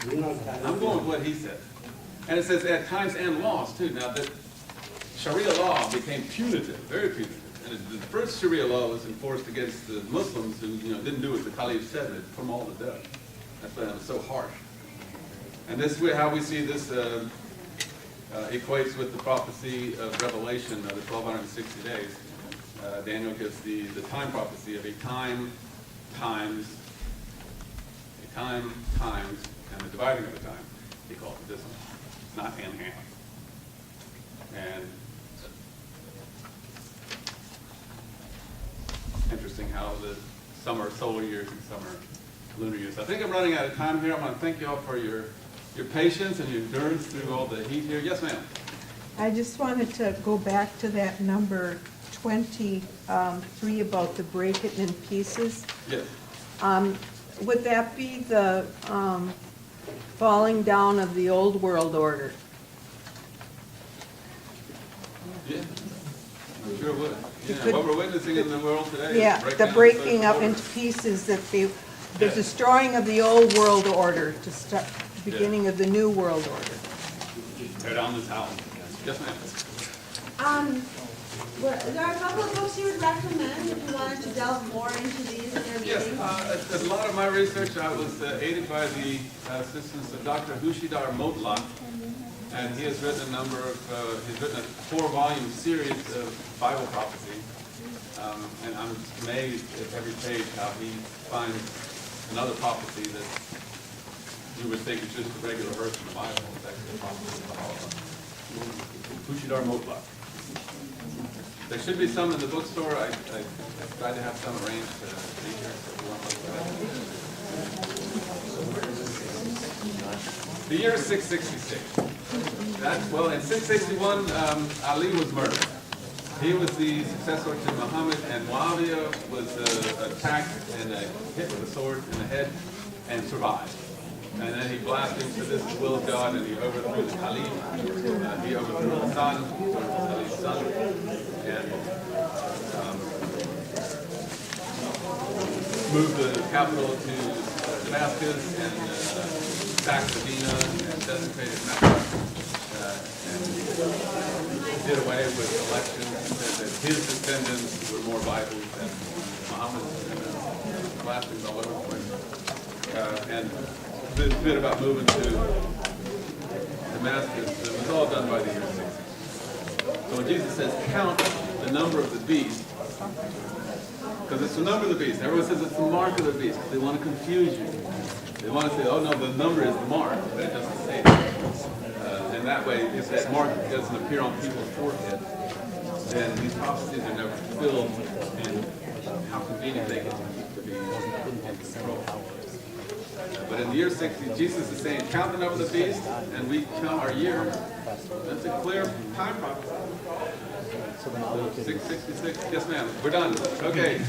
I'm going with what he said. And it says at times and laws too. Now that Sharia law became punitive, very punitive. And the first Sharia law was enforced against the Muslims who didn't do what the Caliph said, they'd put them all to death. That's why it was so harsh. And this is how we see this equates with the prophecy of Revelation of the 1260 days. Daniel gives the time prophecy of a time, times, and the dividing of the time. He calls it this one, not and half. And interesting how the some are solar years and some are lunar years. I think I'm running out of time here. I want to thank you all for your patience and your endurance through all the heat here. Yes, ma'am. I just wanted to go back to that number 23 about the break it in pieces. Yes. Would that be the falling down of the old world order? Yeah. I'm sure it would. Yeah. What we're witnessing in the world today. Yeah, is the breaking up into pieces, that the destroying of the old world order to start the beginning of the new world order. Tear down this house. Yes, ma'am. There are a couple of books you would recommend if you wanted to delve more into these in your Yes, meetings. a lot of my research, I was aided by the assistance of Dr. Abdu'l-Baha, and he has written a number of, he's written a 4-volume series of Bible prophecy, and I'm amazed at every page how he finds another prophecy that you would think is just a regular verse in the Bible. It's actually a prophecy of Baha'u'llah. There should be some in the bookstore. I tried to have some arranged to be here, so if you want to look at that. The year is 666. Well, in 661, Ali was murdered. He was the successor to Muhammad, and Muawiyah was attacked and hit with a sword in the head and survived. And then he blasphemed to this will of God, and he overthrew the Caliph. He overthrew the son, Ali's son, and moved the capital to Damascus and sacked Medina and desecrated Mecca. And did away with elections and said that his descendants were more vital than Muhammad's, and blasphemed all over the place. And this bit about moving to Damascus, it was all done by the year 60. So when Jesus says, count the number of the beast, because it's the number of the beast. Everyone says it's the mark of the beast. They want to confuse you. They want to say, oh no, the number is the mark, but it doesn't say that. And that way, if that mark doesn't appear on people's forehead, then these prophecies are never fulfilled, and how convenient they get to be in control. But in the year 60, Jesus is saying, count the number of the beast, and we count our year. That's a clear time prophecy. So 666, yes ma'am, we're done. Okay.